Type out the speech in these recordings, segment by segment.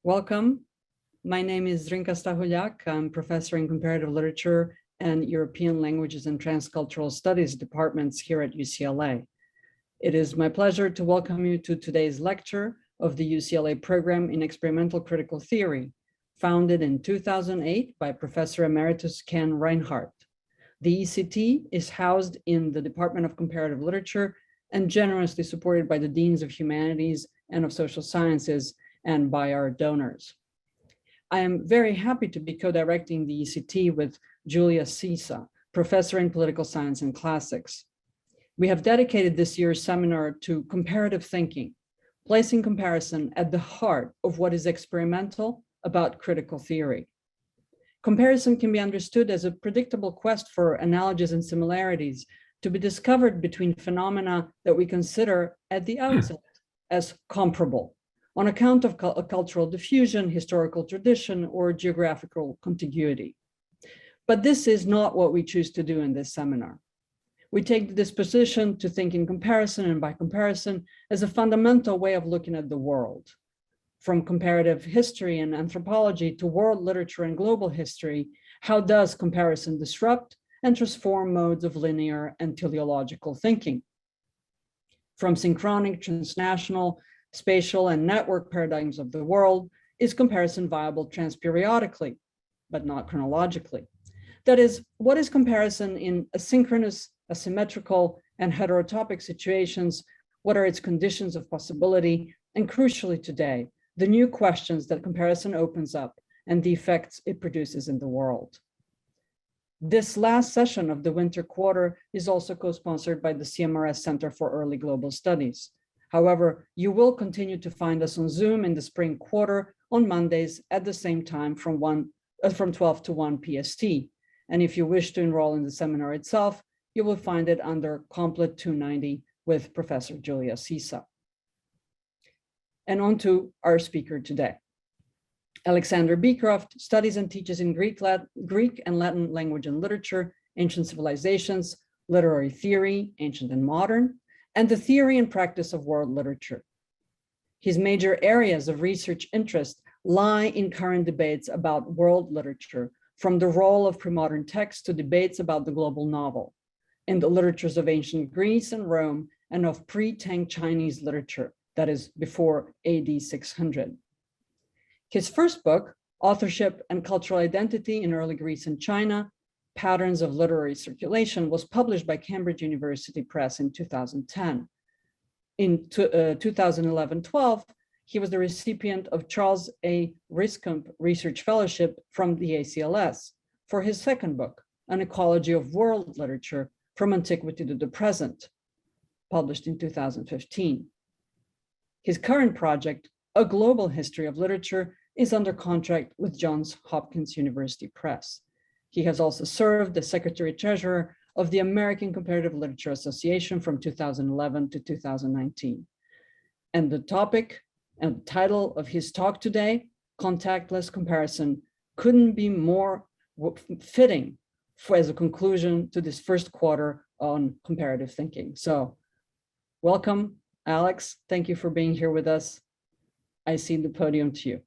Welcome. My name is Zrinka Stahuljak. I'm professor in comparative literature and European languages and transcultural studies departments here at UCLA. It is my pleasure to welcome you to today's lecture of the UCLA program in experimental critical theory, founded in 2008 by Professor Emeritus Ken Reinhardt. The ECT is housed in the Department of Comparative Literature and generously supported by the Deans of Humanities and of Social Sciences and by our donors. I am very happy to be co-directing the ECT with Julia Sisa, professor in political science and classics. We have dedicated this year's seminar to comparative thinking, placing comparison at the heart of what is experimental about critical theory. Comparison can be understood as a predictable quest for analogies and similarities to be discovered between phenomena that we consider at the outset as comparable, on account of cultural diffusion, historical tradition, or geographical contiguity. But this is not what we choose to do in this seminar. We take the disposition to think in comparison and by comparison as a fundamental way of looking at the world. From comparative history and anthropology to world literature and global history, how does comparison disrupt and transform modes of linear and teleological thinking? From synchronic, transnational, spatial, and network paradigms of the world, is comparison viable transperiodically, but not chronologically? That is, what is comparison in asynchronous, asymmetrical, and heterotopic situations? What are its conditions of possibility? And crucially today, the new questions that comparison opens up and the effects it produces in the world. This last session of the winter quarter is also co-sponsored by the CMRS Center for Early Global Studies. However, you will continue to find us on Zoom in the spring quarter on Mondays at the same time from 12 to 1 PST. And if you wish to enroll in the seminar itself, you will find it under Complet 290 with Professor Julia Sisa. And on to our speaker today. Alexander Beecroft studies and teaches in Greek and Latin language and literature, ancient civilizations, literary theory, ancient and modern, and the theory and practice of world literature. His major areas of research interest lie in current debates about world literature, from the role of premodern text to debates about the global novel, in the literatures of ancient Greece and Rome, and of pre-Tang Chinese literature, that is before AD 600. His first book, Authorship and Cultural Identity in Early Greece and China, Patterns of Literary Circulation, was published by Cambridge University Press in 2010. In 2011-12, he was the recipient of Charles A. Ryskamp Research Fellowship from the ACLS for his second book, An Ecology of World Literature from Antiquity to the Present, published in 2015. His current project, A Global History of Literature, is under contract with Johns Hopkins University Press. He has also served as Secretary-Treasurer of the American Comparative Literature Association from 2011 to 2019. And the topic and title of his talk today, Contactless Comparison, couldn't be more fitting as a conclusion to this first quarter on comparative thinking. So welcome, Alex. Thank you for being here with us. I cede the podium to you.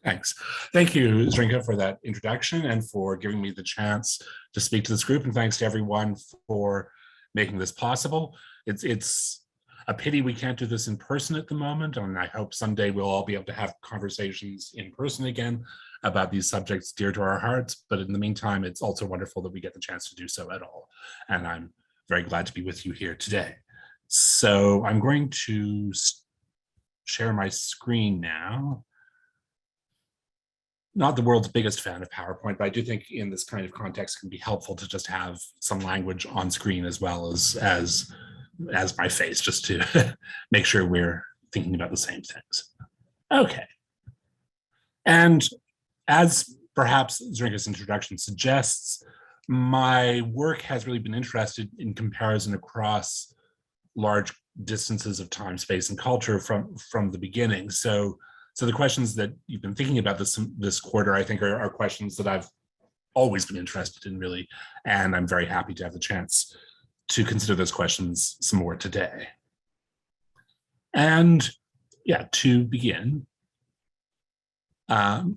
Thanks. Thank you, Zrinka, for that introduction and for giving me the chance to speak to this group. And thanks to everyone for making this possible. It's a pity we can't do this in person at the moment. And I hope someday we'll all be able to have conversations in person again about these subjects dear to our hearts. But in the meantime, it's also wonderful that we get the chance to do so at all. And I'm very glad to be with you here today. So I'm going to share my screen now. Not the world's biggest fan of PowerPoint, but I do think in this kind of context it can be helpful to just have some language on screen as well as my face, just to make sure we're thinking about the same things. Okay. And as perhaps Zrinka's introduction suggests, my work has really been interested in comparison across large distances of time, space, and culture from the beginning. So the questions that you've been thinking about this quarter, I think, are questions that I've always been interested in, really, and I'm very happy to have the chance to consider those questions some more today. And yeah, to begin, In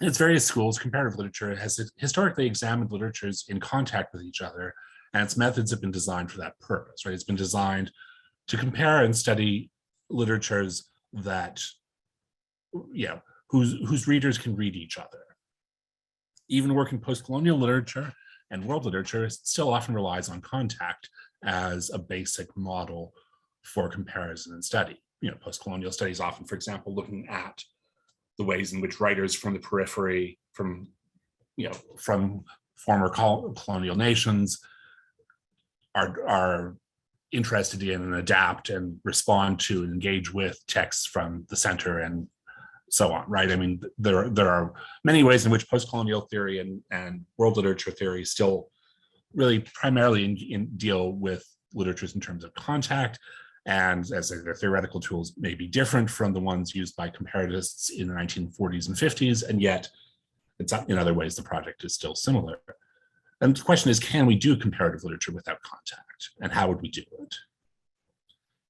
its various schools, comparative literature has historically examined literatures in contact with each other, and its methods have been designed for that purpose, right? It's been designed to compare and study literatures that, whose readers can read each other. Even work in post-colonial literature and world literature still often relies on contact as a basic model for comparison and study. Post-colonial studies often, for example, looking at the ways in which writers from the periphery, from former colonial nations, are interested in and adapt and respond to and engage with texts from the center and so on, right? I mean, there are many ways in which post-colonial theory and world literature theory still really primarily deal with literatures in terms of contact. And as their theoretical tools may be different from the ones used by comparatists in the 1940s and 50s, and yet it's in other ways the project is still similar. And the question is, can we do comparative literature without contact? And how would we do it?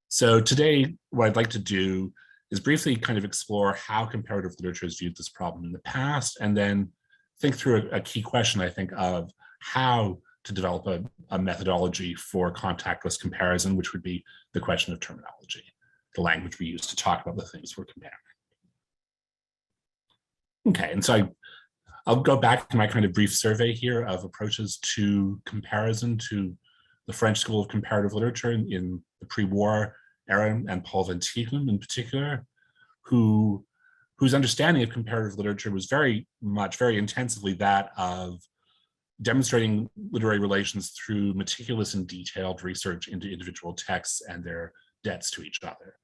So today, what I'd like to do is briefly kind of explore how comparative literature has viewed this problem in the past, and then think through a key question, I think, of how to develop a methodology for contactless comparison, which would be the question of terminology, the language we use to talk about the things we're comparing. Okay, and so I'll go back to my kind of brief survey here of approaches to comparison to the French School of Comparative Literature in the pre-war era, and Paul Van Tieghem in particular, whose understanding of comparative literature was very intensively that of demonstrating literary relations through meticulous and detailed research into individual texts and their debts to each other.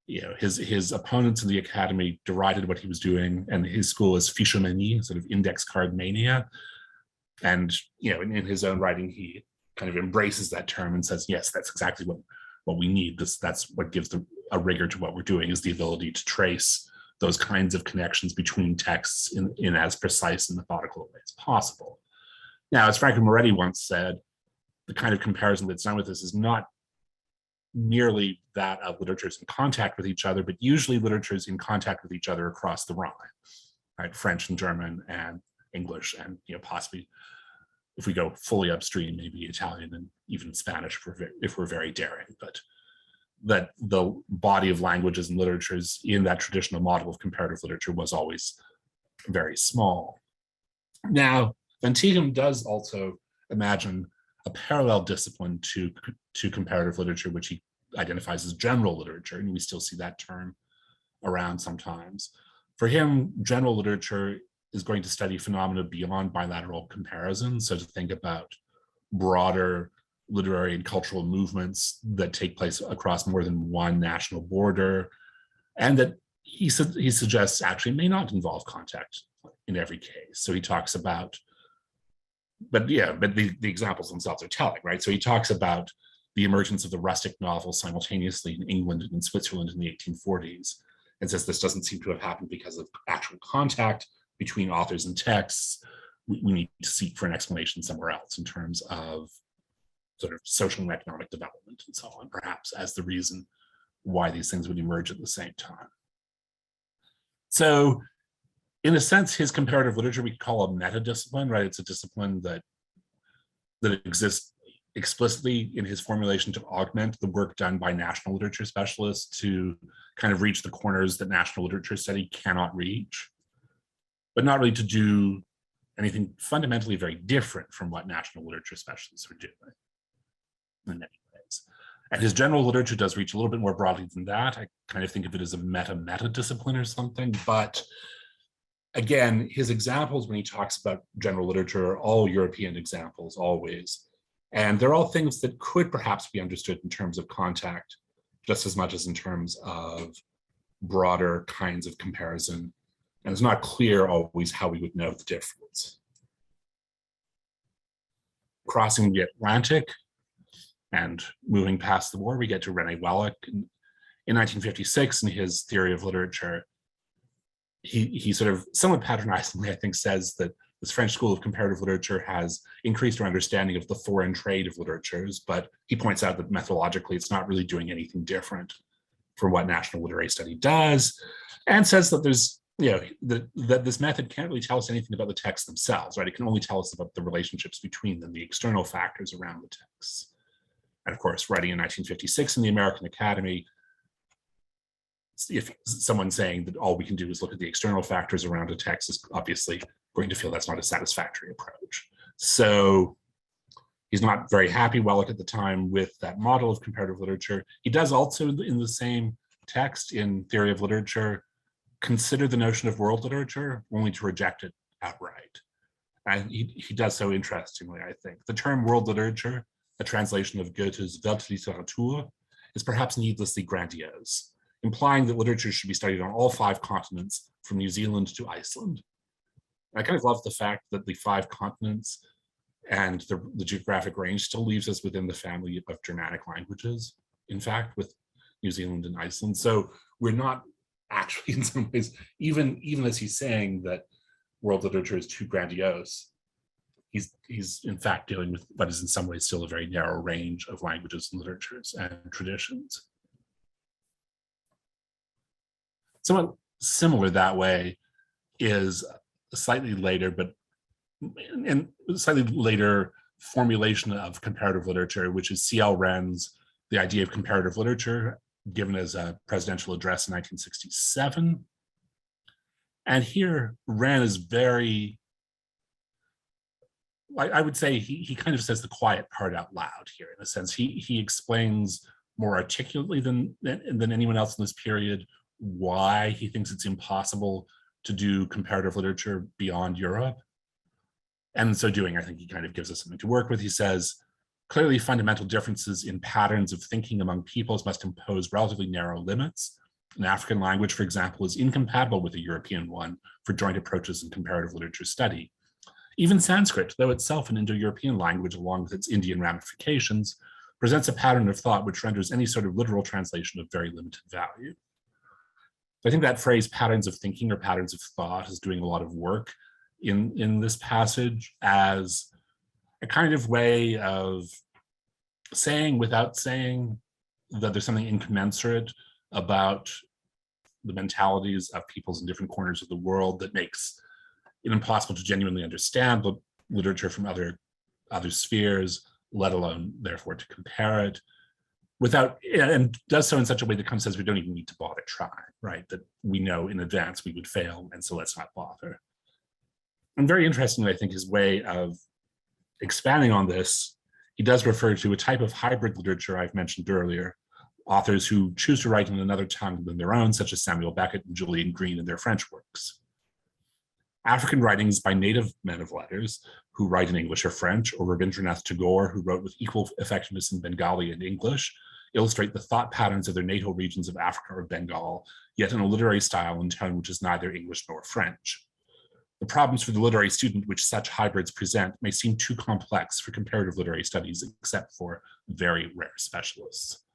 His opponents in the academy derided what he was doing, and his school is fichomanie, sort of index card mania. And in his own writing, he kind of embraces that term and says, yes, that's exactly what we need. That's what gives a rigor to what we're doing, is the ability to trace those kinds of connections between texts in as precise and methodical a way as possible. Now, as Franco Moretti once said, the kind of comparison that's done with this is not merely that of literatures in contact with each other, but usually literatures in contact with each other across the Rhine, right? French and German and English, and possibly, if we go fully upstream, maybe Italian and even Spanish if we're very daring. But that the body of languages and literatures in that traditional model of comparative literature was always very small. Now, Van Tieghem does also imagine a parallel discipline to comparative literature, which he identifies as general literature, and we still see that term around sometimes. For him, general literature is going to study phenomena beyond bilateral comparison, so to think about broader literary and cultural movements that take place across more than one national border, and that he suggests actually may not involve contact in every case. So he talks about, but the examples themselves are telling, right? So he talks about the emergence of the rustic novel simultaneously in England and in Switzerland in the 1840s, and says this doesn't seem to have happened because of actual contact between authors and texts. We need to seek for an explanation somewhere else in terms of sort of social and economic development and so on, perhaps, as the reason why these things would emerge at the same time. So in a sense, his comparative literature we could call a meta-discipline, right? It's a discipline that exists explicitly in his formulation to augment the work done by national literature specialists to kind of reach the corners that national literature study cannot reach, but not really to do anything fundamentally very different from what national literature specialists are doing in many ways. And his general literature does reach a little bit more broadly than that. I kind of think of it as a meta discipline or something, but again, his examples when he talks about general literature are all European examples, always. And they're all things that could perhaps be understood in terms of contact, just as much as in terms of broader kinds of comparison. And it's not clear always how we would know the difference. Crossing the Atlantic and moving past the war, we get to René Welleck. In 1956, in his theory of literature, he sort of somewhat patronizingly, I think, says that this French School of Comparative Literature has increased our understanding of the foreign trade of literatures, but he points out that methodologically it's not really doing anything different from what national literary study does, and says that there's that this method can't really tell us anything about the texts themselves, right? It can only tell us about the relationships between them, the external factors around the texts. And of course, writing in 1956 in the American Academy, if someone's saying that all we can do is look at the external factors around a text is obviously going to feel that's not a satisfactory approach. So he's not very happy, Wellock, at the time with that model of comparative literature. He does also, in the same text in Theory of Literature, consider the notion of world literature, only to reject it outright. And he does so interestingly, I think. The term world literature, a translation of Goethe's Weltliteratur, is perhaps needlessly grandiose, implying that literature should be studied on all 5 continents, from New Zealand to Iceland. I kind of love the fact that the 5 continents and the geographic range still leaves us within the family of Germanic languages, in fact, with New Zealand and Iceland. So we're not actually, in some ways, even as he's saying that world literature is too grandiose, he's in fact dealing with what is in some ways still a very narrow range of languages and literatures and traditions. Somewhat similar that way is a slightly later, but in slightly later formulation of comparative literature, which is C.L. Wren's The Idea of Comparative Literature, given as a presidential address in 1967. And here, Wren is very, I would say he kind of says the quiet part out loud here, in a sense. He explains more articulately than anyone else in this period why he thinks it's impossible to do comparative literature beyond Europe. And in so doing, I think he kind of gives us something to work with. He says, clearly fundamental differences in patterns of thinking among peoples must impose relatively narrow limits. An African language, for example, is incompatible with a European one for joint approaches in comparative literature study. Even Sanskrit, though itself an Indo-European language along with its Indian ramifications, presents a pattern of thought which renders any sort of literal translation of very limited value. I think that phrase, patterns of thinking or patterns of thought, is doing a lot of work in this passage as a kind of way of saying without saying that there's something incommensurate about the mentalities of peoples in different corners of the world that makes it impossible to genuinely understand literature from other spheres, let alone therefore to compare it, without, and does so in such a way that kind of says we don't even need to bother trying, right? That we know in advance we would fail, and so let's not bother. And very interestingly, I think his way of expanding on this, he does refer to a type of hybrid literature I've mentioned earlier, authors who choose to write in another tongue than their own, such as Samuel Beckett and Julian Green in their French works. African writings by native men of letters who write in English or French, or Rabindranath Tagore, who wrote with equal effectiveness in Bengali and English, illustrate the thought patterns of their natal regions of Africa or Bengal, yet in a literary style and tone which is neither English nor French. The problems for the literary student which such hybrids present may seem too complex for comparative literary studies, except for very rare specialists.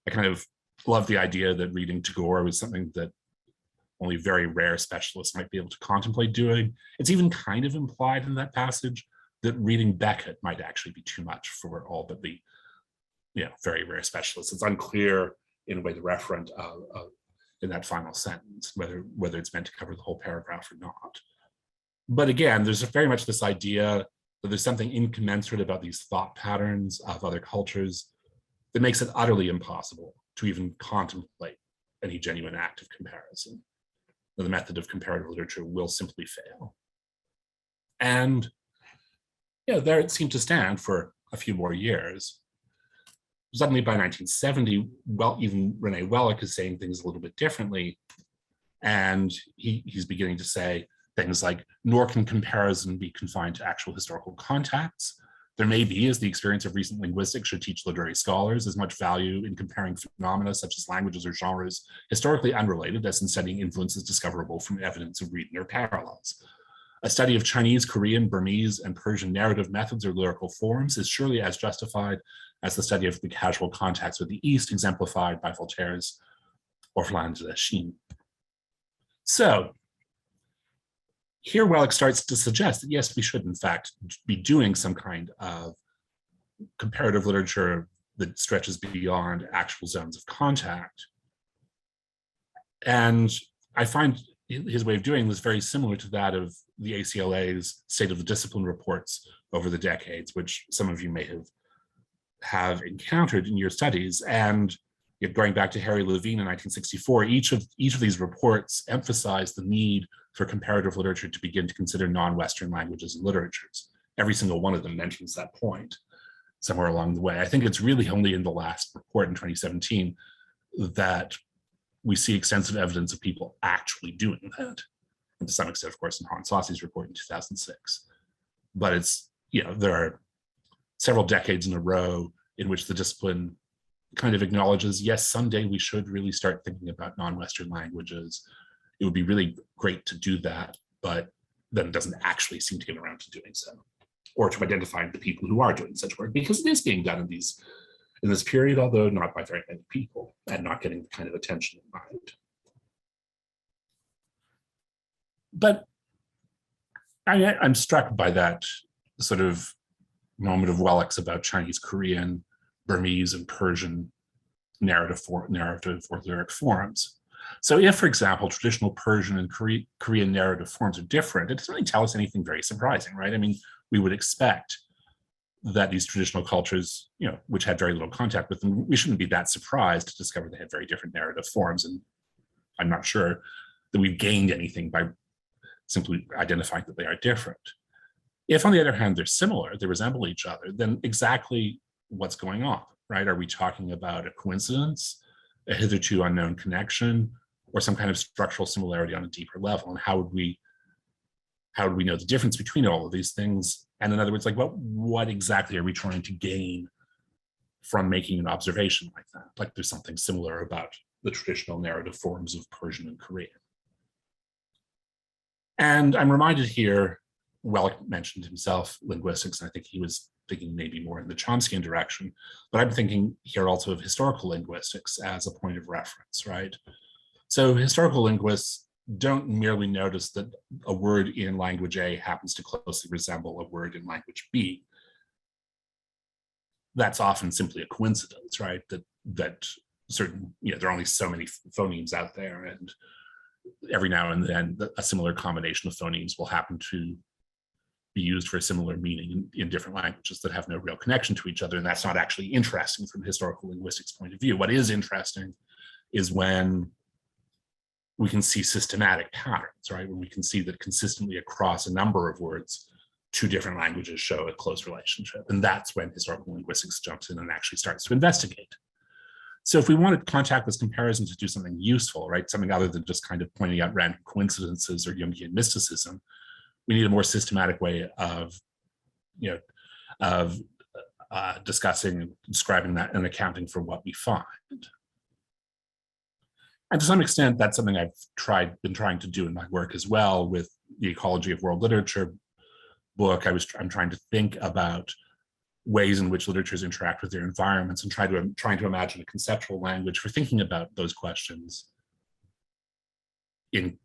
I kind of love the idea that reading Tagore was something that only very rare specialists might be able to contemplate doing. It's even kind of implied in that passage that reading Beckett might actually be too much for all but the very rare specialists. It's unclear in a way the referent in that final sentence, whether it's meant to cover the whole paragraph or not. But again, there's very much this idea that there's something incommensurate about these thought patterns of other cultures that makes it utterly impossible to even contemplate any genuine act of comparison. The method of comparative literature will simply fail. And there it seemed to stand for a few more years. Suddenly by 1970, even René Wellock is saying things a little bit differently. And he's beginning to say things like, nor can comparison be confined to actual historical contacts. There may be, as the experience of recent linguistics should teach literary scholars, as much value in comparing phenomena such as languages or genres historically unrelated as in studying influences discoverable from evidence of reading or parallels. A study of Chinese, Korean, Burmese, and Persian narrative methods or lyrical forms is surely as justified as the study of the casual contacts with the East, exemplified by Voltaire's Orphelin de la Chine. So, here Wellock starts to suggest that yes, we should in fact be doing some kind of comparative literature that stretches beyond actual zones of contact. And I find his way of doing was very similar to that of the ACLA's State of the Discipline reports over the decades, which some of you may have encountered in your studies. And going back to Harry Levine in 1964, each of these reports emphasized the need for comparative literature to begin to consider non-Western languages and literatures. Every single one of them mentions that point somewhere along the way. I think it's really only in the last report in 2017 that we see extensive evidence of people actually doing that. And to some extent, of course, in Hans Saucy's report in 2006. But it's, there are several decades in a row in which the discipline kind of acknowledges, yes, someday we should really start thinking about non-Western languages. It would be really great to do that, but then it doesn't actually seem to get around to doing so, or to identifying the people who are doing such work, because it is being done in this period, although not by very many people and not getting the kind of attention in mind. But I'm struck by that sort of moment of Wellek's about Chinese, Korean, Burmese, and Persian narrative or lyric forms. So if, for example, traditional Persian and Korean narrative forms are different, it doesn't really tell us anything very surprising, right? I mean, we would expect that these traditional cultures, which had very little contact with them, we shouldn't be that surprised to discover they had very different narrative forms. And I'm not sure that we've gained anything by simply identifying that they are different. If, on the other hand, they're similar, they resemble each other, then exactly what's going on, right? Are we talking about a coincidence, a hitherto unknown connection, or some kind of structural similarity on a deeper level? And how would we know the difference between all of these things? And in other words, like what exactly are we trying to gain from making an observation like that? Like there's something similar about the traditional narrative forms of Persian and Korean. And I'm reminded here, Wellek mentioned himself linguistics, and I think he was thinking maybe more in the Chomskyan direction, but I'm thinking here also of historical linguistics as a point of reference, right? So historical linguists don't merely notice that a word in language A happens to closely resemble a word in language B. That's often simply a coincidence, right? That certain, there are only so many phonemes out there, and every now and then a similar combination of phonemes will happen to be used for a similar meaning in different languages that have no real connection to each other. And that's not actually interesting from a historical linguistics point of view. What is interesting is when we can see systematic patterns, right? When we can see that consistently across a number of words, two different languages show a close relationship. And that's when historical linguistics jumps in and actually starts to investigate. So if we wanted contactless comparison to do something useful, right? Something other than just kind of pointing out random coincidences or Jungian mysticism, we need a more systematic way of, discussing and describing that and accounting for what we find. And to some extent, that's something I've been trying to do in my work as well with the Ecology of World Literature book. I'm trying to think about ways in which literatures interact with their environments and trying to imagine a conceptual language for thinking about those questions in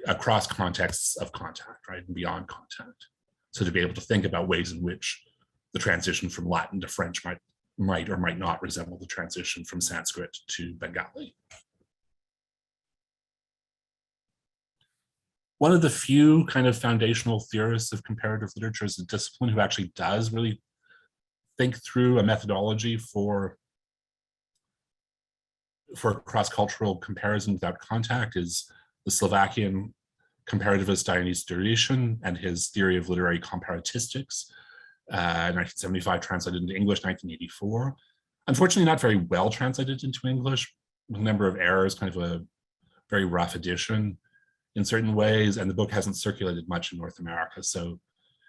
across contexts of contact, right, and beyond contact. So to be able to think about ways in which the transition from Latin to French might or might not resemble the transition from Sanskrit to Bengali. One of the few kind of foundational theorists of comparative literature as a discipline who actually does really think through a methodology for cross-cultural comparison without contact is the Slovakian comparativist Ďurišin and his theory of literary comparatistics, 1975, translated into English, 1984. Unfortunately, not very well translated into English, with a number of errors, kind of a very rough edition in certain ways, and the book hasn't circulated much in North America, so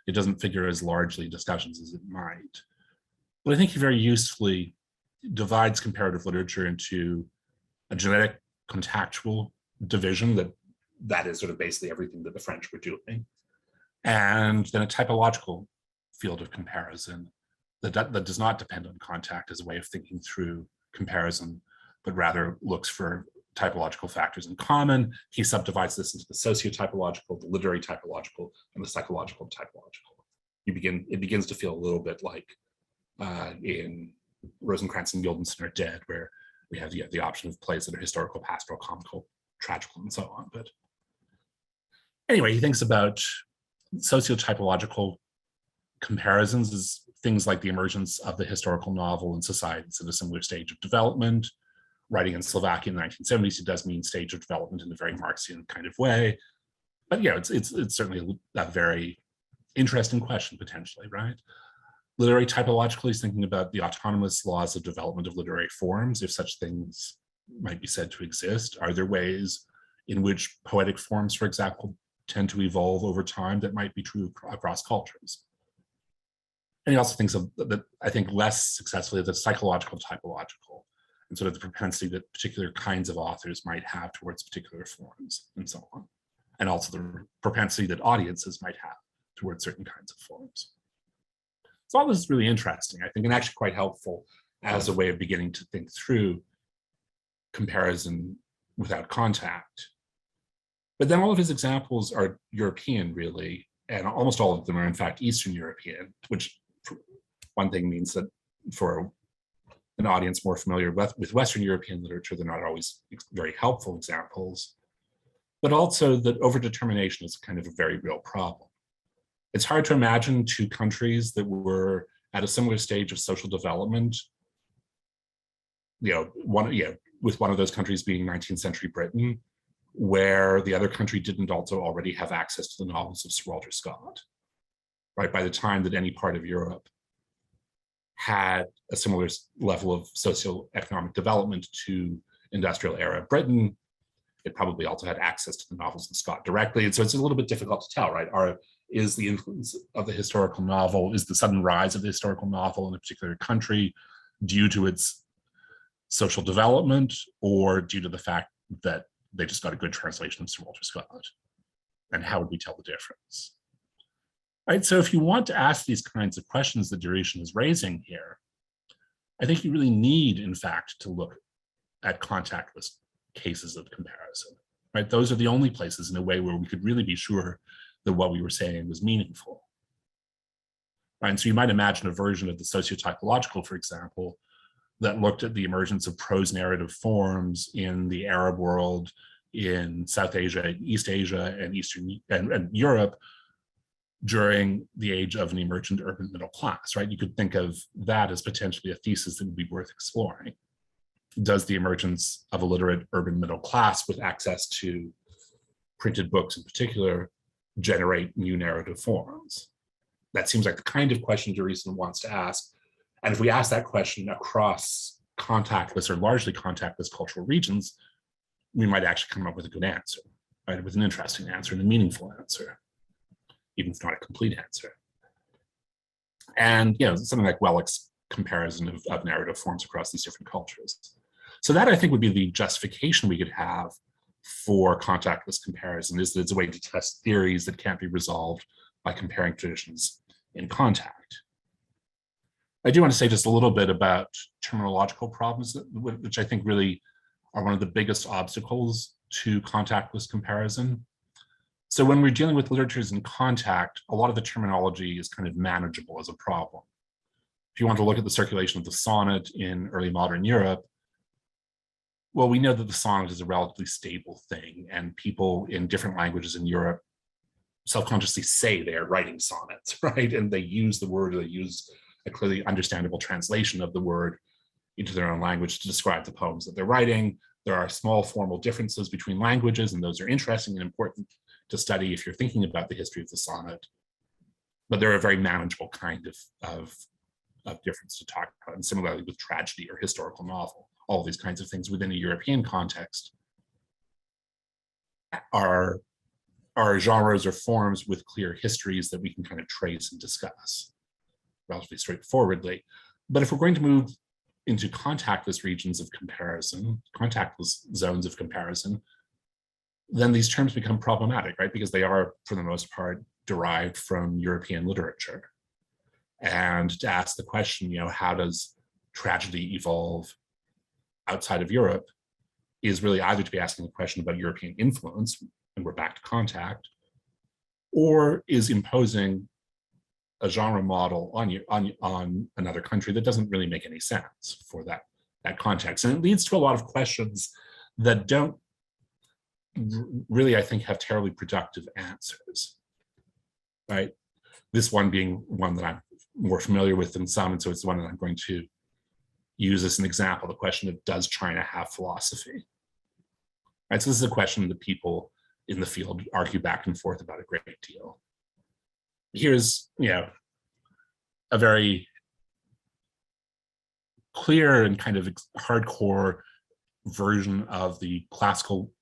it doesn't figure as largely in discussions as it might. But I think he very usefully divides comparative literature into a genetic contactual division that is sort of basically everything that the French were doing, and then a typological field of comparison that does not depend on contact as a way of thinking through comparison, but rather looks for typological factors in common. He subdivides this into the socio-typological, the literary typological, and the psychological typological. It begins to feel a little bit like in Rosencrantz and Guildenstern Are Dead, where we have the option of plays that are historical, pastoral, comical, tragical, and so on. But Anyway, he thinks about sociotypological comparisons as things like the emergence of the historical novel in societies at a similar stage of development. Writing in Slovakian in the 1970s, it does mean stage of development in a very Marxian kind of way. But yeah, it's certainly a very interesting question potentially, right? Literary typologically is thinking about the autonomous laws of development of literary forms, if such things might be said to exist. Are there ways in which poetic forms, for example, tend to evolve over time that might be true across cultures? And he also thinks of that, I think, less successfully, the psychological typological, and sort of the propensity that particular kinds of authors might have towards particular forms and so on. And also the propensity that audiences might have towards certain kinds of forms. So all this is really interesting, I think, and actually quite helpful as a way of beginning to think through comparison without contact. But then all of his examples are European, really, and almost all of them are, in fact, Eastern European, which one thing means that for an audience more familiar with Western European literature, they're not always very helpful examples, but also that overdetermination is kind of a very real problem. It's hard to imagine two countries that were at a similar stage of social development, with one of those countries being 19th century Britain, where the other country didn't also already have access to the novels of Sir Walter Scott, right? By the time that any part of Europe had a similar level of socioeconomic development to industrial era Britain, it probably also had access to the novels of Scott directly. And so it's a little bit difficult to tell, right? Is the influence of the historical novel, is the sudden rise of the historical novel in a particular country due to its social development, or due to the fact that they just got a good translation of Sir Walter Scott? And how would we tell the difference? Right, so if you want to ask these kinds of questions that Ďurišin is raising here, I think you really need, in fact, to look at contactless cases of comparison, right? Those are the only places in a way where we could really be sure that what we were saying was meaningful. Right, and so you might imagine a version of the sociotypological, for example, that looked at the emergence of prose narrative forms in the Arab world, in South Asia, East Asia, and Eastern and Europe during the age of an emergent urban middle class, right? You could think of that as potentially a thesis that would be worth exploring. Does the emergence of a literate urban middle class with access to printed books in particular generate new narrative forms? That seems like the kind of question Ďurišin wants to ask. And if we ask that question across contactless or largely contactless cultural regions, we might actually come up with a good answer, right? With an interesting answer and a meaningful answer, even if not a complete answer. And something like Wellek's comparison of narrative forms across these different cultures. So that, I think, would be the justification we could have for contactless comparison, is that it's a way to test theories that can't be resolved by comparing traditions in contact. I do want to say just a little bit about terminological problems, which I think really are one of the biggest obstacles to contactless comparison. So when we're dealing with literatures in contact, a lot of the terminology is kind of manageable as a problem. If you want to look at the circulation of the sonnet in early modern Europe, well, we know that the sonnet is a relatively stable thing, and people in different languages in Europe self-consciously say they're writing sonnets, right? And they use the word, or they use a clearly understandable translation of the word into their own language to describe the poems that they're writing. There are small formal differences between languages, and those are interesting and important to study if you're thinking about the history of the sonnet. But they're a very manageable kind of difference to talk about. And similarly with tragedy or historical novel, all of these kinds of things within a European context are genres or forms with clear histories that we can kind of trace and discuss relatively straightforwardly. But if we're going to move into contactless regions of comparison, contactless zones of comparison, then these terms become problematic, right? Because they are, for the most part, derived from European literature. And to ask the question, how does tragedy evolve outside of Europe, is really either to be asking the question about European influence, and we're back to contact, or is imposing a genre model on another country that doesn't really make any sense for that context. And it leads to a lot of questions that don't really, I think, have terribly productive answers, right? This one being one that I'm more familiar with than some, and so it's the one that I'm going to use as an example, the question of, does China have philosophy? Right, so this is a question that people in the field argue back and forth about a great deal. Here's, a very clear and kind of hardcore version of the classical,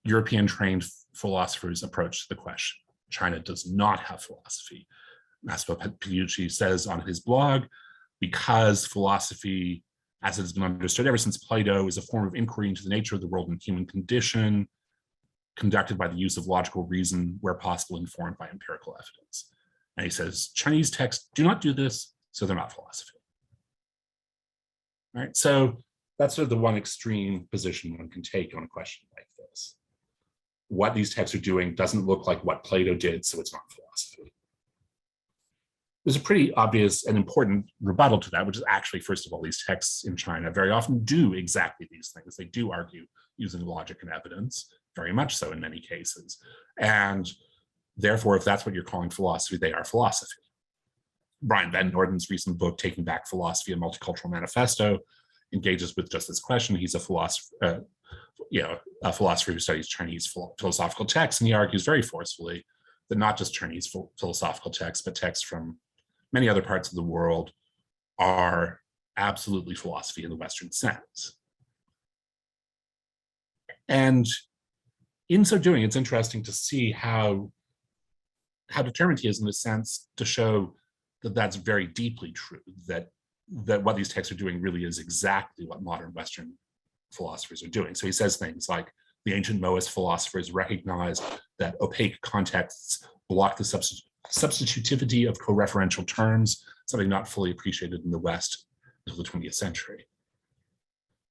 European trained philosophers' approach to the question. China does not have philosophy. Massimo Pigliucci says on his blog, because philosophy, as it has been understood ever since Plato, is a form of inquiry into the nature of the world and human condition, conducted by the use of logical reason, where possible, informed by empirical evidence. And he says, Chinese texts do not do this, so they're not philosophy. All right, so that's sort of the one extreme position one can take on a question like this. What these texts are doing doesn't look like what Plato did, so it's not philosophy. There's a pretty obvious and important rebuttal to that, which is actually, first of all, these texts in China very often do exactly these things. They do argue using logic and evidence, very much so in many cases. And therefore, if that's what you're calling philosophy, they are philosophy. Brian Van Norden's recent book, Taking Back Philosophy, a Multicultural Manifesto, engages with just this question. He's a philosopher, a philosopher who studies Chinese philosophical texts, and he argues very forcefully that not just Chinese philosophical texts, but texts from many other parts of the world are absolutely philosophy in the Western sense. And in so doing, it's interesting to see how determined he is in the sense to show that that's very deeply true, that what these texts are doing really is exactly what modern Western philosophers are doing. So he says things like, the ancient Moist philosophers recognized that opaque contexts block the substitutivity of co-referential terms, something not fully appreciated in the West until the 20th century.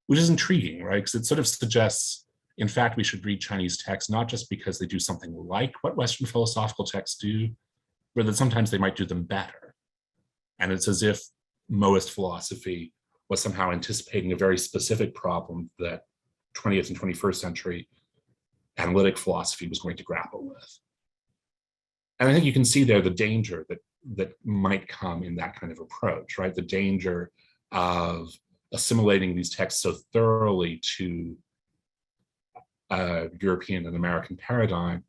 Which is intriguing, right? Because it sort of suggests, in fact, we should read Chinese texts not just because they do something like what Western philosophical texts do, but that sometimes they might do them better. And it's as if Moist philosophy was somehow anticipating a very specific problem that 20th and 21st century analytic philosophy was going to grapple with. And I think you can see there the danger that might come in that kind of approach, right? The danger of assimilating these texts so thoroughly to a European and American paradigm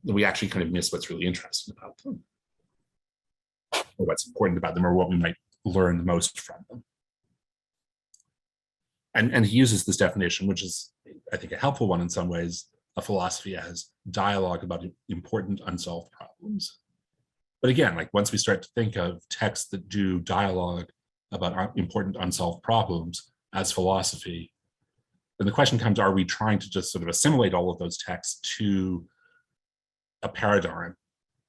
that we actually kind of miss what's really interesting about them, or what's important about them, or what we might learn the most from them. And he uses this definition, which is, I think, a helpful one in some ways, of philosophy as dialogue about important unsolved problems. But again, like once we start to think of texts that do dialogue about important unsolved problems as philosophy, then the question comes, are we trying to just sort of assimilate all of those texts to a paradigm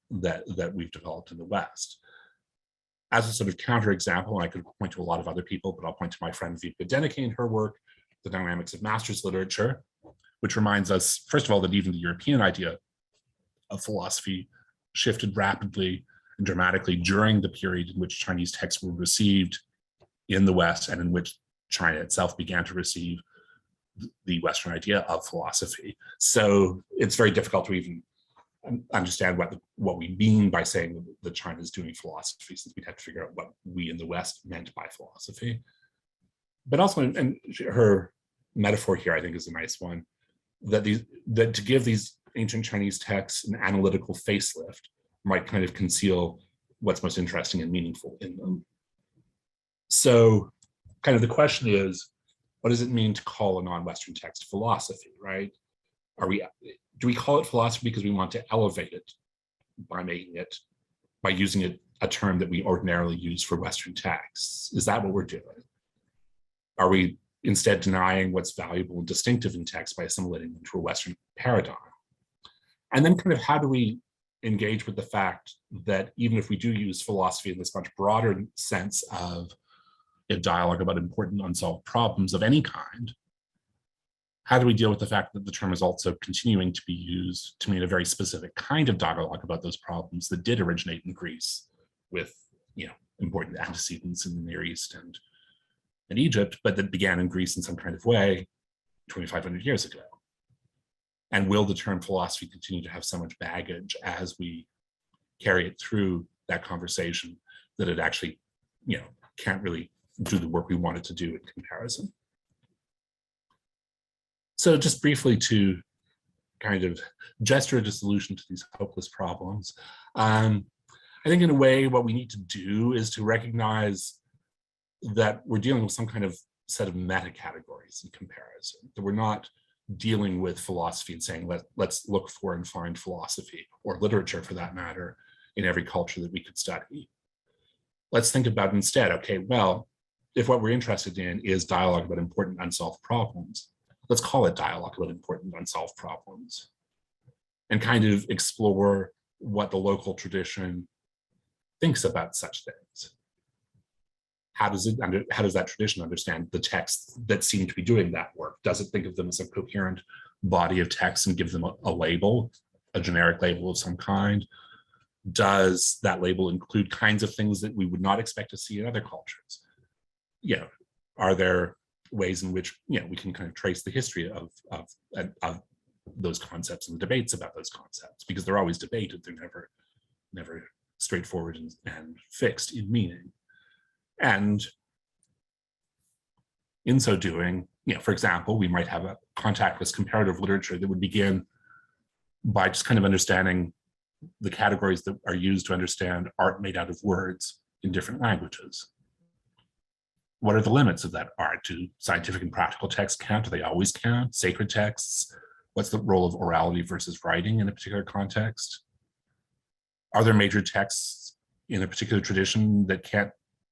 that we've developed in the West? As a sort of counterexample, and I could point to a lot of other people, but I'll point to my friend Vika Deneke and her work, The Dynamics of Masters Literature, which reminds us, first of all, that even the European idea of philosophy shifted rapidly and dramatically during the period in which Chinese texts were received in the West and in which China itself began to receive the Western idea of philosophy. So it's very difficult to even understand what we mean by saying that China is doing philosophy, since we'd have to figure out what we in the West meant by philosophy. But also, and her metaphor here, I think, is a nice one, that to give these ancient Chinese texts an analytical facelift might kind of conceal what's most interesting and meaningful in them. So kind of the question is, what does it mean to call a non-Western text philosophy, right? Do we call it philosophy because we want to elevate it by using a term that we ordinarily use for Western texts? Is that what we're doing? Are we instead denying what's valuable and distinctive in text by assimilating them to a Western paradigm? And then kind of how do we engage with the fact that even if we do use philosophy in this much broader sense of a dialogue about important unsolved problems of any kind, how do we deal with the fact that the term is also continuing to be used to mean a very specific kind of dialogue about those problems that did originate in Greece with, important antecedents in the Near East and Egypt, but that began in Greece in some kind of way 2,500 years ago? And will the term philosophy continue to have so much baggage as we carry it through that conversation that it actually, can't really do the work we want it to do in comparison? So just briefly to kind of gesture a solution to these hopeless problems, I think in a way what we need to do is to recognize that we're dealing with some kind of set of meta categories in comparison, that we're not dealing with philosophy and saying, let's look for and find philosophy, or literature for that matter, in every culture that we could study. Let's think about instead, okay, well, if what we're interested in is dialogue about important unsolved problems, let's call it dialogue about important unsolved problems, and kind of explore what the local tradition thinks about such things. How does that tradition understand the texts that seem to be doing that work? Does it think of them as a coherent body of texts and give them a label, a generic label of some kind? Does that label include kinds of things that we would not expect to see in other cultures? Are there ways in which we can kind of trace the history of those concepts and the debates about those concepts, because they're always debated, they're never straightforward and fixed in meaning. And in so doing, for example, we might have a contactless comparative literature that would begin by just kind of understanding the categories that are used to understand art made out of words in different languages. What are the limits of that art? Do scientific and practical texts count? Do they always count? Sacred texts? What's the role of orality versus writing in a particular context? Are there major texts in a particular tradition that can't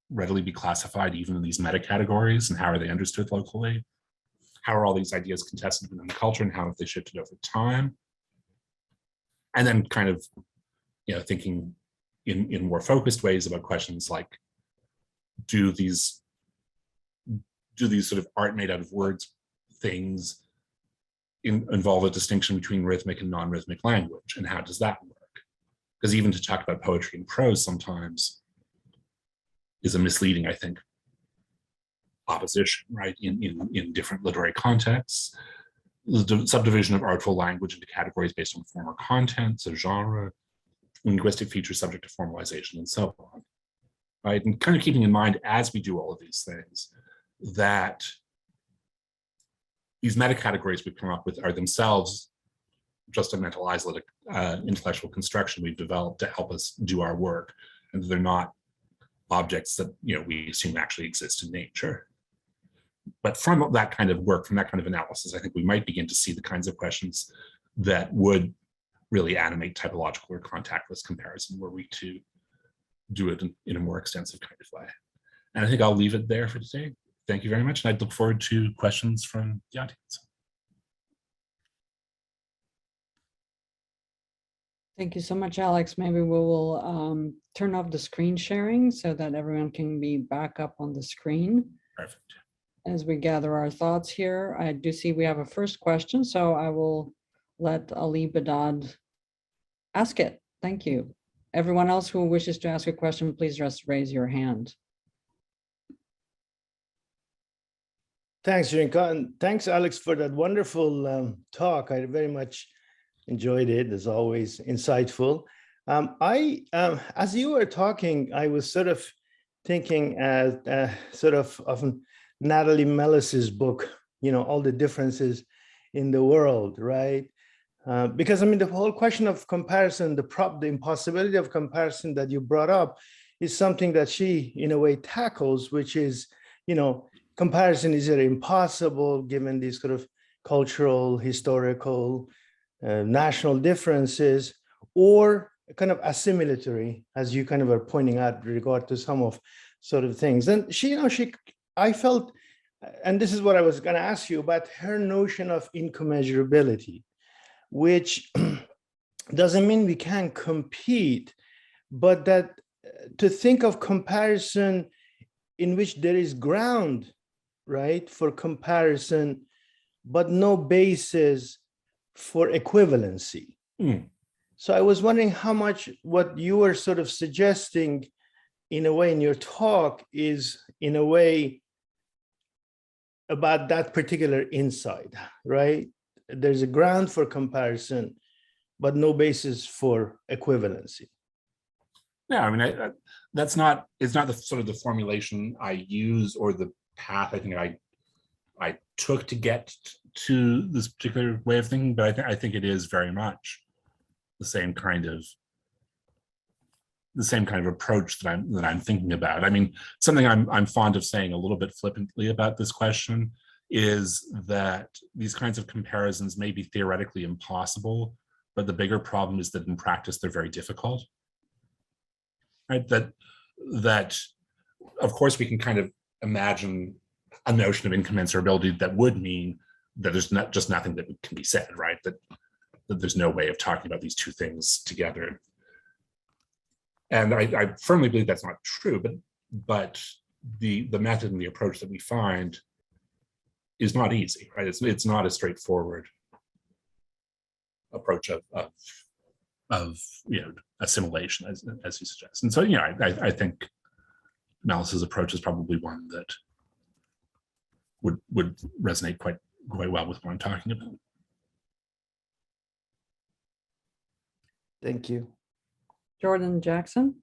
readily be classified even in these meta categories, and how are they understood locally? How are all these ideas contested within the culture, and how have they shifted over time? And then kind of, thinking in more focused ways about questions like, do these sort of art made out of words things involve a distinction between rhythmic and non-rhythmic language, and how does that work? Because even to talk about poetry and prose sometimes is a misleading, I think, opposition, right? In different literary contexts. The subdivision of artful language into categories based on form or content, so genre, linguistic features subject to formalization, and so on. Right? And kind of keeping in mind as we do all of these things that these meta categories we've come up with are themselves just a mental isolated intellectual construction we've developed to help us do our work, and they're not objects that we assume actually exist in nature. But from that kind of work, from that kind of analysis, I think we might begin to see the kinds of questions that would really animate typological or contactless comparison, were we to do it in a more extensive kind of way. And I think I'll leave it there for today. Thank you very much, and I'd look forward to questions from the audience. Thank you so much, Alex. Maybe we will turn off the screen sharing so that everyone can be back up on the screen. Perfect. As we gather our thoughts here, I do see we have a first question, so I will let Ali Badad ask it. Thank you. Everyone else who wishes to ask a question, please just raise your hand. Thanks, Ďurišin, and thanks, Alex, for that wonderful talk. I very much enjoyed it, as always, insightful. As you were talking, I was sort of thinking of Natalie Mellis's book, all the differences in the world, right? Because the whole question of comparison, the impossibility of comparison that you brought up is something that she, in a way, tackles, which is, comparison is either impossible given these sort of cultural, historical, national differences, or kind of assimilatory, as you kind of are pointing out with regard to some of sort of things. And I felt, and this is what I was going to ask you about, her notion of incommensurability, which doesn't mean we can't compete, but that to think of comparison in which there is ground, right, for comparison, but no basis for equivalency. So I was wondering how much what you were sort of suggesting in a way in your talk is in a way about that particular insight, right? there's a ground for comparison, but no basis for equivalency. Yeah, I mean, it's not the sort of the formulation I use or the path I think I took to get to this particular way of thinking, but I think it is very much the same kind of approach that I'm thinking about. I mean, something I'm fond of saying a little bit flippantly about this question is that these kinds of comparisons may be theoretically impossible, but the bigger problem is that in practice they're very difficult. Right? That of course we can kind of imagine a notion of incommensurability that would mean that there's not just nothing that can be said, right? That there's no way of talking about these two things together. And I firmly believe that's not true, but the method and the approach that we find is not easy, right? It's not a straightforward approach of assimilation, as you suggest. And so, I think Melis's approach is probably one that would resonate quite well with what I'm talking about. Thank you. Jordan Jackson.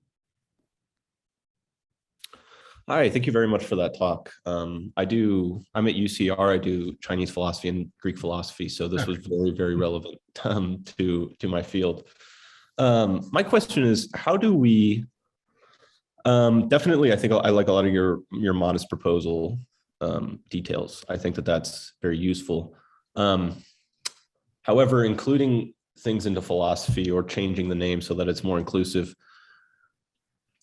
Hi, thank you very much for that talk. I'm at UCR, I do Chinese philosophy and Greek philosophy, so this was very, very relevant to my field. My question is, how do we, definitely, I think I like a lot of your modest proposal details. I think that's very useful. However, including things into philosophy or changing the name so that it's more inclusive,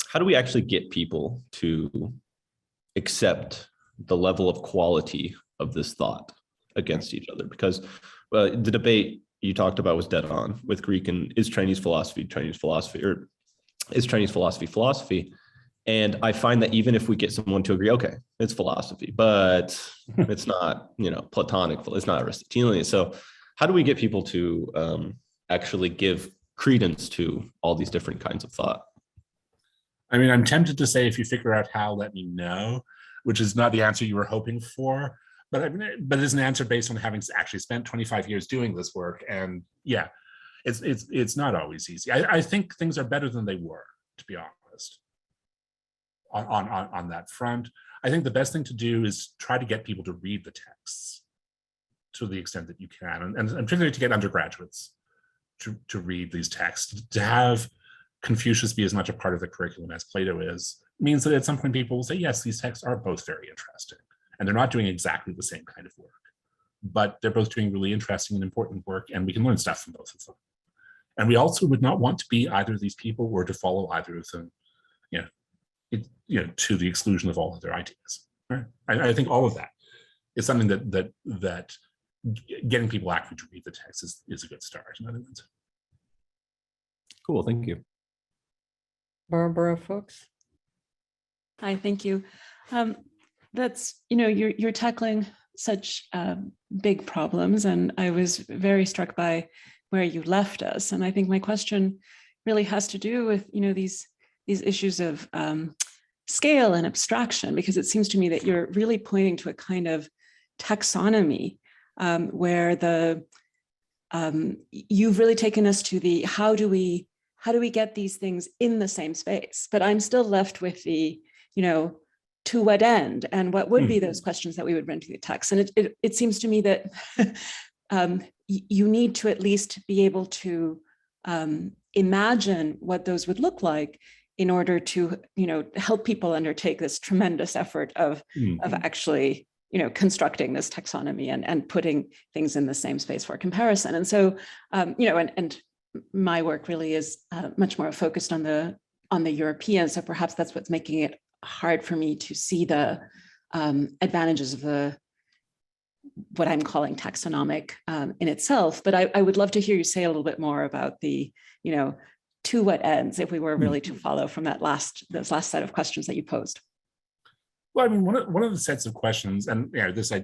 how do we actually get people to accept the level of quality of this thought against each other? Because the debate you talked about was dead on with Greek and is Chinese philosophy, or is Chinese philosophy? And I find that even if we get someone to agree, okay, it's philosophy, but it's not, Platonic, it's not Aristotelian. So how do we get people to actually give credence to all these different kinds of thought? I mean, I'm tempted to say, if you figure out how, let me know, which is not the answer you were hoping for, but it's an answer based on having actually spent 25 years doing this work. And yeah, it's not always easy. I think things are better than they were, to be honest, on that front. I think the best thing to do is try to get people to read the texts to the extent that you can, and particularly to get undergraduates to read these texts. To have Confucius be as much a part of the curriculum as Plato is means that at some point people will say, yes, these texts are both very interesting, and they're not doing exactly the same kind of work, but they're both doing really interesting and important work, and we can learn stuff from both of them. And we also would not want to be either of these people or to follow either of them, to the exclusion of all of their ideas. Right? I think all of that is something that getting people actually to read the text is a good start, in other words. Cool, thank you. Barbara Fuchs. Hi, thank you. That's, you're tackling such big problems, and I was very struck by where you left us. And I think my question really has to do with, these issues of scale and abstraction, because it seems to me that you're really pointing to a kind of taxonomy where you've really taken us to the how do we get these things in the same space? But I'm still left with the, to what end, and what would be those questions that we would bring to the text. And it seems to me that you need to at least be able to imagine what those would look like in order to, help people undertake this tremendous effort of actually, constructing this taxonomy and putting things in the same space for comparison. And so, and my work really is much more focused on the European. So perhaps that's what's making it hard for me to see the advantages of what I'm calling taxonomic in itself. But I would love to hear you say a little bit more about the, to what ends, if we were really to follow from those last set of questions that you posed. Well, I mean, one of the sets of questions, and this I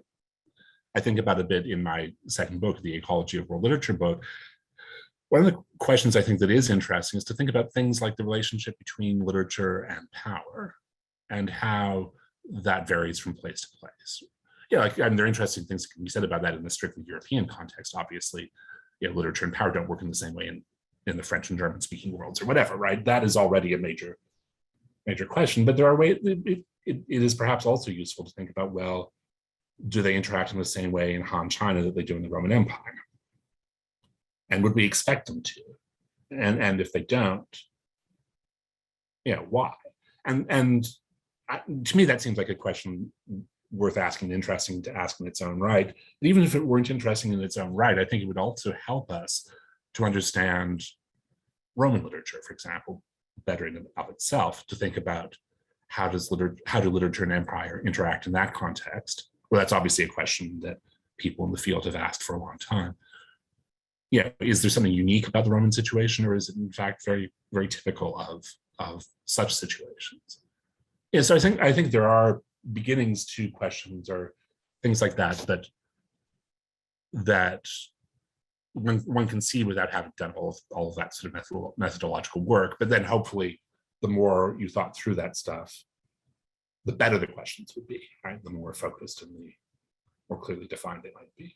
think about a bit in my second book, the Ecology of World Literature book. One of the questions I think that is interesting is to think about things like the relationship between literature and power, and how that varies from place to place. and there are interesting things that can be said about that in the strictly European context. Obviously, literature and power don't work in the same way in the French and German speaking worlds or whatever, right? That is already a major question, but there are ways, it is perhaps also useful to think about, well, do they interact in the same way in Han China that they do in the Roman Empire? And would we expect them to? And if they don't, why? And to me, that seems like a question worth asking, interesting to ask in its own right. But even if it weren't interesting in its own right, I think it would also help us to understand Roman literature, for example, better in and of itself, to think about how do literature and empire interact in that context. Well, that's obviously a question that people in the field have asked for a long time. Is there something unique about the Roman situation, or is it in fact very, very typical of such situations? So I think there are beginnings to questions or things like that one can see without having done all of that sort of methodological work. But then hopefully the more you thought through that stuff, the better the questions would be, right? The more focused and the more clearly defined they might be.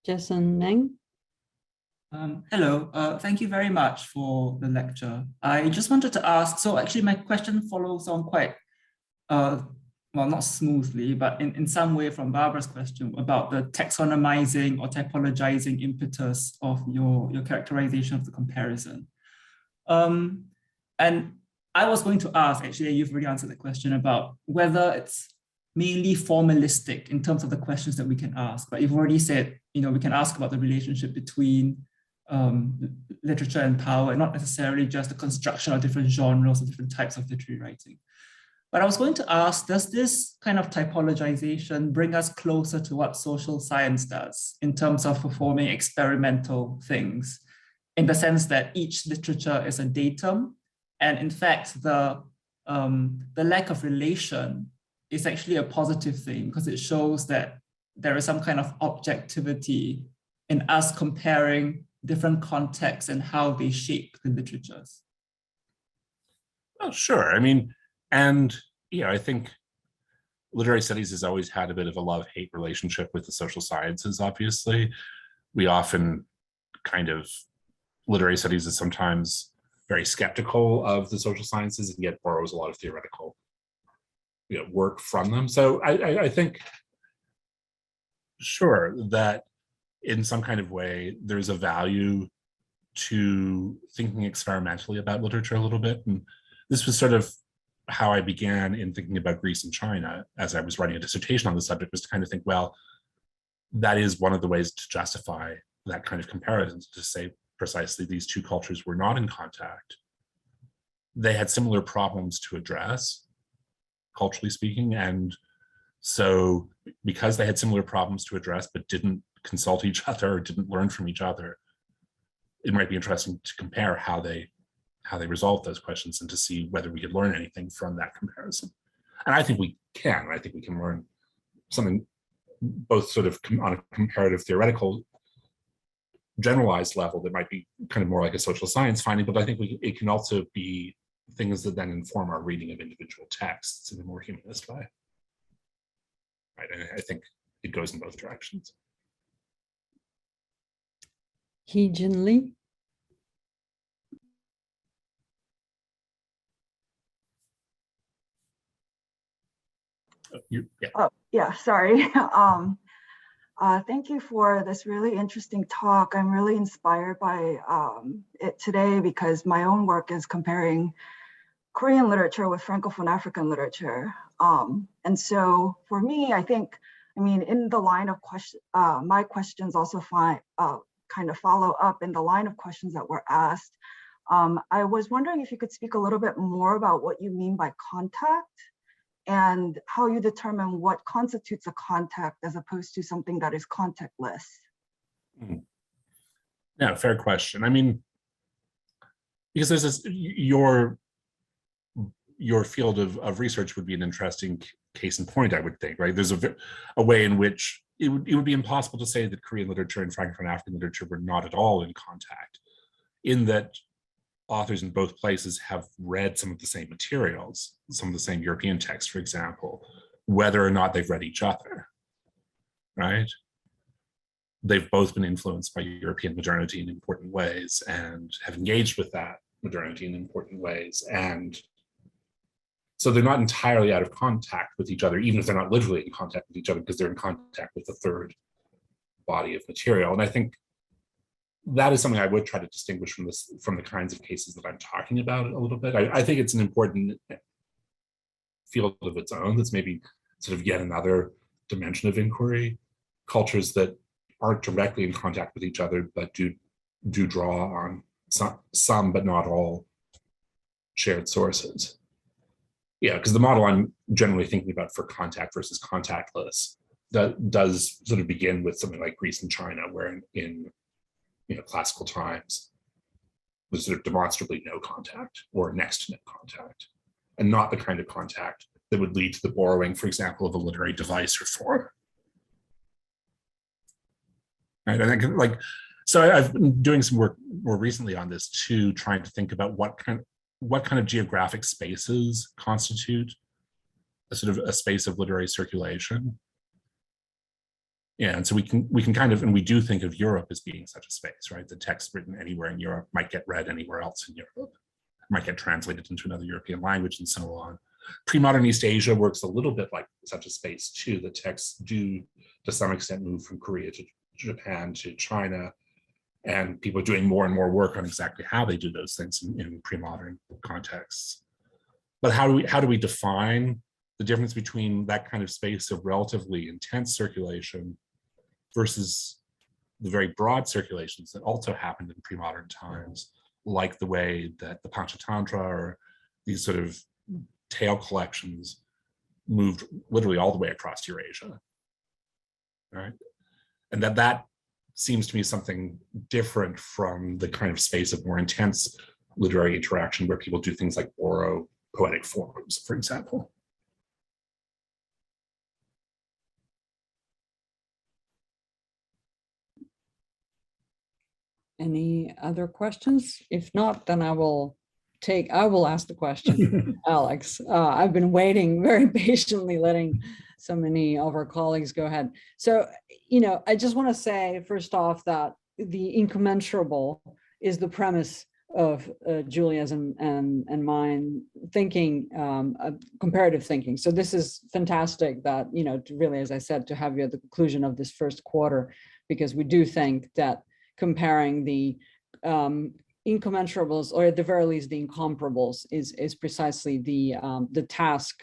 Jessie Neng. Hello, thank you very much for the lecture. I just wanted to ask, so actually my question follows on quite, well, not smoothly, but in some way from Barbara's question about the taxonomizing or typologizing impetus of your characterization of the comparison. And I was going to ask, actually, you've already answered the question about whether it's mainly formalistic in terms of the questions that we can ask. But you've already said, we can ask about the relationship between literature and power, and not necessarily just the construction of different genres or different types of literary writing. But I was going to ask, does this kind of typologization bring us closer to what social science does in terms of performing experimental things, in the sense that each literature is a datum, and in fact, the lack of relation is actually a positive thing, because it shows that there is some kind of objectivity in us comparing different contexts and how they shape the literatures. Oh, sure. I mean, and I think literary studies has always had a bit of a love-hate relationship with the social sciences, obviously. We often literary studies is sometimes very skeptical of the social sciences and yet borrows a lot of theoretical work from them. So I think, sure, that in some kind of way, there's a value to thinking experimentally about literature a little bit. And this was sort of how I began in thinking about Greece and China as I was writing a dissertation on the subject, was to kind of think, well, that is one of the ways to justify that kind of comparison, to say precisely these two cultures were not in contact. They had similar problems to address, culturally speaking. And so because they had similar problems to address, but didn't consult each other or didn't learn from each other, it might be interesting to compare how they resolve those questions and to see whether we could learn anything from that comparison. And I think we can. I think we can learn something both sort of on a comparative theoretical generalized level that might be kind of more like a social science finding, but I think it can also be things that then inform our reading of individual texts in a more humanist way. Right, and I think it goes in both directions. Hee-Jin Lee. Sorry. Thank you for this really interesting talk. I'm really inspired by it today because my own work is comparing Korean literature with Francophone African literature. And so for me, in the line of questions, my questions also kind of follow up in the line of questions that were asked. I was wondering if you could speak a little bit more about what you mean by contact and how you determine what constitutes a contact as opposed to something that is contactless. Yeah, fair question. I mean, because there's this, your field of research would be an interesting case in point, I would think, right? There's a way in which it would be impossible to say that Korean literature and Francophone African literature were not at all in contact, in that authors in both places have read some of the same materials, some of the same European texts, for example, whether or not they've read each other, right? They've both been influenced by European modernity in important ways and have engaged with that modernity in important ways. And so they're not entirely out of contact with each other, even if they're not literally in contact with each other, because they're in contact with the third body of material. And I think that is something I would try to distinguish from the kinds of cases that I'm talking about a little bit. I think it's an important field of its own. That's maybe sort of yet another dimension of inquiry. Cultures that aren't directly in contact with each other, but do draw on some but not all shared sources. Yeah, because the model I'm generally thinking about for contact versus contactless does sort of begin with something like Greece and China, where in classical times there's sort of demonstrably no contact or next to no contact, and not the kind of contact that would lead to the borrowing, for example, of a literary device or form. Right, I think so I've been doing some work more recently on this too, trying to think about what kind of geographic spaces constitute a sort of a space of literary circulation. Yeah, and so we can kind of, and we do think of Europe as being such a space, right? The text written anywhere in Europe might get read anywhere else in Europe, might get translated into another European language, and so on. Pre-modern East Asia works a little bit like such a space too. The texts do, to some extent, move from Korea to Japan to China, and people are doing more and more work on exactly how they do those things in pre-modern contexts. But how do we define the difference between that kind of space of relatively intense circulation versus the very broad circulations that also happened in pre-modern times, like the way that the Panchatantra or these sort of tale collections moved literally all the way across Eurasia, right? And that seems to me something different from the kind of space of more intense literary interaction where people do things like borrow poetic forms, for example. Any other questions? If not, then I will ask the question, Alex. I've been waiting very patiently, letting so many of our colleagues go ahead. So, I just want to say, first off, that the incommensurable is the premise of Julia's and mine thinking, comparative thinking. So this is fantastic that, to really, as I said, to have you at the conclusion of this first quarter, because we do think that comparing the incommensurables, or at the very least the incomparables, is precisely the task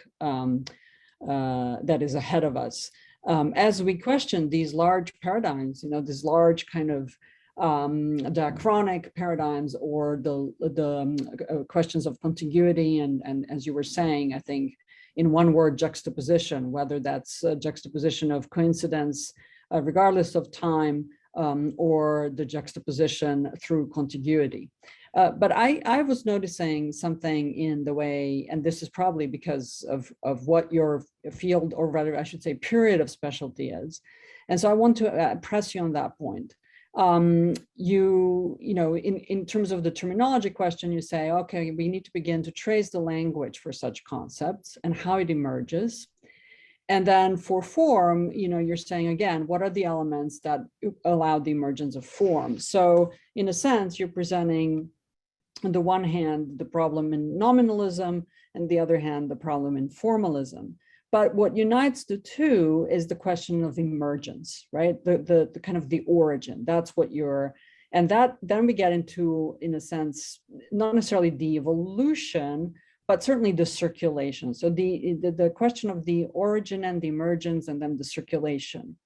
that is ahead of us. As we question these large paradigms, these large kind of diachronic paradigms, or the questions of contiguity, and as you were saying, I think in one word, juxtaposition, whether that's a juxtaposition of coincidence, regardless of time, or the juxtaposition through contiguity. But I was noticing something in the way, and this is probably because of what your field, or rather I should say period of specialty is. And so I want to press you on that point. In terms of the terminology question, you say, okay, we need to begin to trace the language for such concepts and how it emerges. And then for form, you're saying, again, what are the elements that allow the emergence of form? So in a sense, you're presenting, on the one hand, the problem in nominalism, and the other hand, the problem in formalism. But what unites the two is the question of emergence, right? The kind of the origin. That's what and that then we get into, in a sense, not necessarily the evolution, but certainly the circulation. So the question of the origin and the emergence, and then the circulation.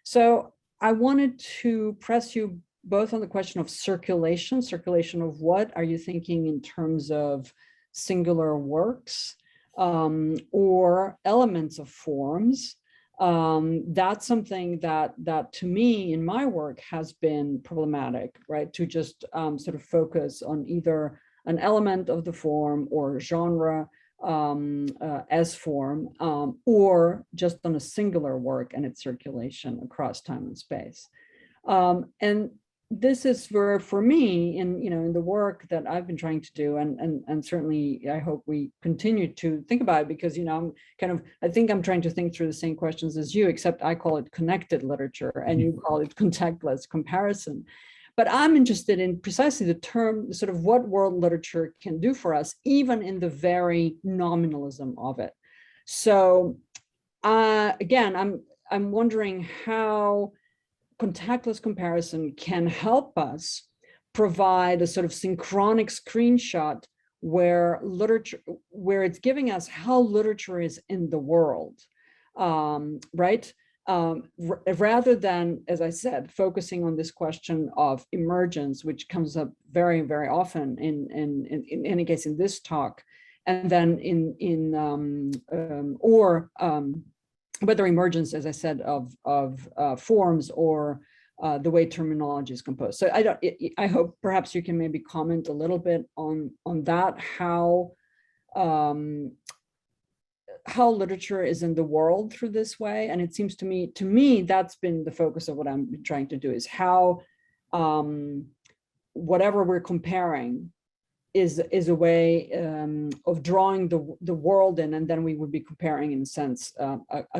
So I wanted to press you both on the question of circulation of what are you thinking in terms of singular works, or elements of forms. That's something that to me in my work has been problematic, right? To just sort of focus on either an element of the form or genre as form, or just on a singular work and its circulation across time and space. And this is where, for me, in the work that I've been trying to do, and certainly I hope we continue to think about it, because I think I'm trying to think through the same questions as you, except I call it connected literature and you call it contactless comparison. But I'm interested in precisely the term, sort of what world literature can do for us, even in the very nominalism of it. So again, I'm wondering how contactless comparison can help us provide a sort of synchronic screenshot where it's giving us how literature is in the world, right? Rather than, as I said, focusing on this question of emergence, which comes up very, very often in any case in this talk, and then whether emergence, as I said, of forms or the way terminology is composed. So I hope perhaps you can maybe comment a little bit on that, how literature is in the world through this way. And it seems to me that's been the focus of what I'm trying to do, is how whatever we're comparing is a way of drawing the world in, and then we would be comparing, in a sense,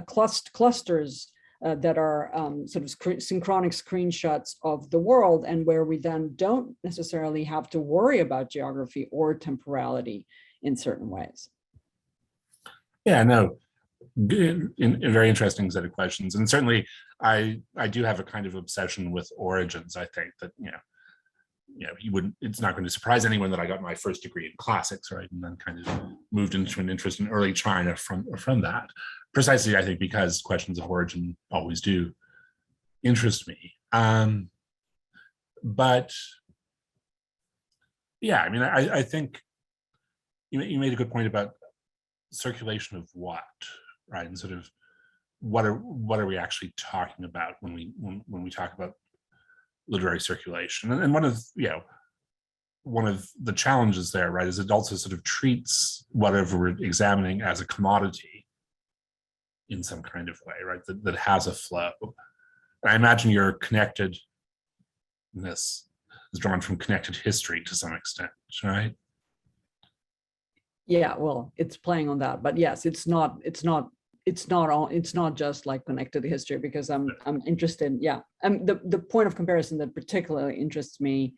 clusters that are sort of synchronic screenshots of the world, and where we then don't necessarily have to worry about geography or temporality in certain ways. Yeah, no, a very interesting set of questions, and certainly I do have a kind of obsession with origins. I think that it's not going to surprise anyone that I got my first degree in classics, right? And then kind of moved into an interest in early China from that. Precisely, I think, because questions of origin always do interest me. But yeah, I mean, I think you made a good point about circulation of what, right? And sort of what are we actually talking about when we talk about literary circulation? And one of the challenges there, right, is it also sort of treats whatever we're examining as a commodity in some kind of way, right, that has a flow. And I imagine your connectedness is drawn from connected history to some extent, right? Yeah, well, it's playing on that, but yes, it's not just like connected history, because I'm interested. Yeah, and the point of comparison that particularly interests me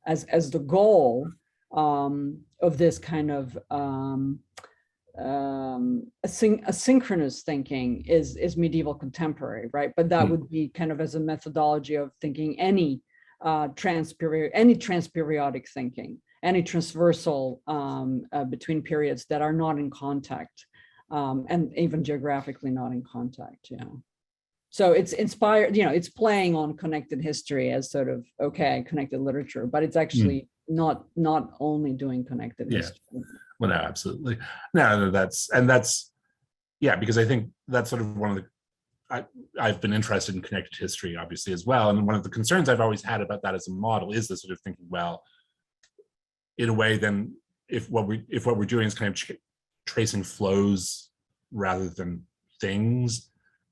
as the goal of this kind of asynchronous thanking is medieval contemporary, right? But that would be kind of as a methodology of thinking any transperiodic thinking, any transversal between periods that are not in contact, and even geographically not in contact. Yeah. So it's inspired, it's playing on connected history as sort of, okay, connected literature, but it's actually not only doing connected history. Well, no, absolutely. No, that's yeah, because I think that's sort of one of the, I've been interested in connected history, obviously, as well. And one of the concerns I've always had about that as a model is the sort of thinking, well, in a way, then if what we're doing is kind of tracing flows rather than things,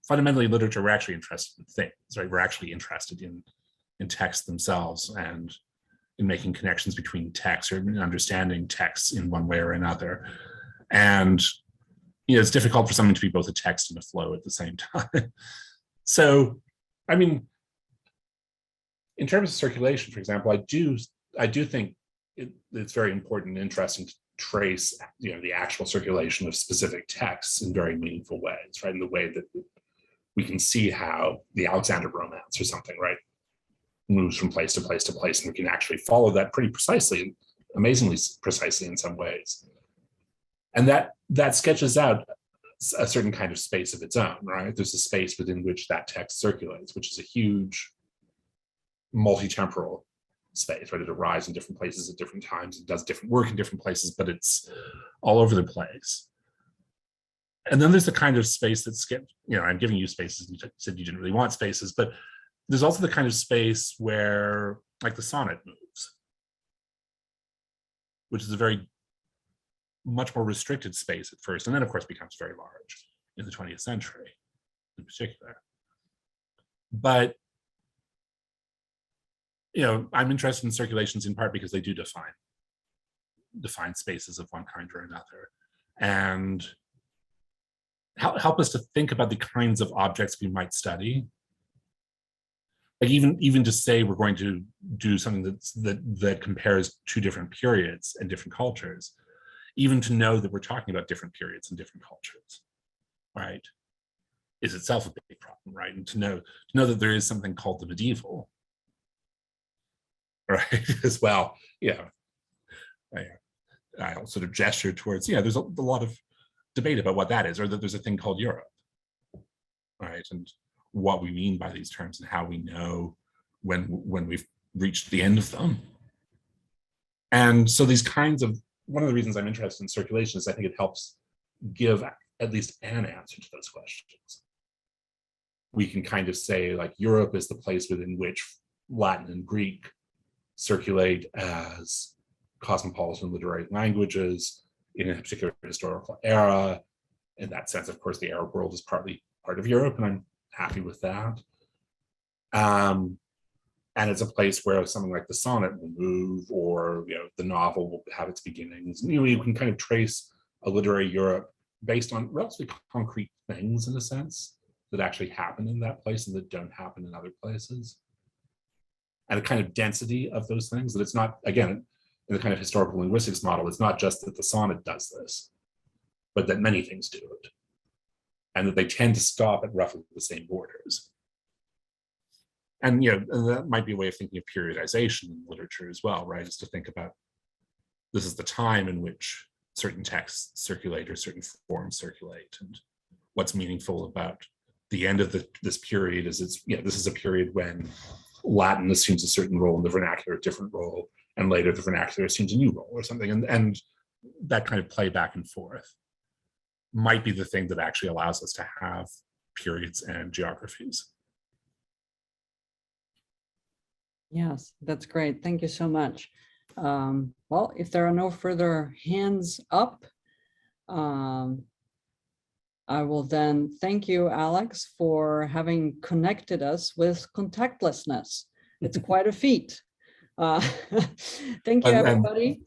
fundamentally literature, we're actually interested in things, right? We're actually interested in texts themselves and in making connections between texts or in understanding texts in one way or another. And it's difficult for something to be both a text and a flow at the same time. So, I mean, in terms of circulation, for example, I do think it's very important and interesting to trace, the actual circulation of specific texts in very meaningful ways, right? In the way that we can see how the Alexander romance or something, right, moves from place to place to place, and we can actually follow that pretty precisely, amazingly precisely in some ways. And that sketches out a certain kind of space of its own, right? There's a space within which that text circulates, which is a huge multi-temporal space, right? It arrives in different places at different times. It does different work in different places, but it's all over the place. And then there's the kind of space that's, I'm giving you spaces, and you said you didn't really want spaces, but there's also the kind of space where, like, the sonnet moves, which is a very much more restricted space at first, and then of course becomes very large in the 20th century in particular. But I'm interested in circulations in part because they do define spaces of one kind or another, and help us to think about the kinds of objects we might study. Like even to say we're going to do something that compares two different periods and different cultures, even to know that we're talking about different periods and different cultures, right, is itself a big problem, right? And to know that there is something called the medieval, right, as well. I'll sort of gesture towards, there's a lot of debate about what that is, or that there's a thing called Europe, right? And what we mean by these terms and how we know when we've reached the end of them. And so these kinds of, one of the reasons I'm interested in circulation is I think it helps give at least an answer to those questions. We can kind of say, like, Europe is the place within which Latin and Greek circulate as cosmopolitan literary languages in a particular historical era. In that sense, of course, the Arab world is partly part of Europe, and I'm happy with that. And it's a place where something like the sonnet will move, or the novel will have its beginnings. And, you can kind of trace a literary Europe based on relatively concrete things, in a sense, that actually happen in that place and that don't happen in other places. And a kind of density of those things, that it's not, again, in the kind of historical linguistics model, it's not just that the sonnet does this, but that many things do it, and that they tend to stop at roughly the same borders. And that might be a way of thinking of periodization in literature as well, right? Is to think about, this is the time in which certain texts circulate or certain forms circulate, and what's meaningful about the end of this period is this is a period when Latin assumes a certain role and the vernacular a different role, and later the vernacular assumes a new role or something, and that kind of play back and forth might be the thing that actually allows us to have periods and geographies. Yes, that's great. Thank you so much. Well, if there are no further hands up, I will then thank you, Alex, for having connected us with contactlessness. It's quite a feat. Thank you, everybody.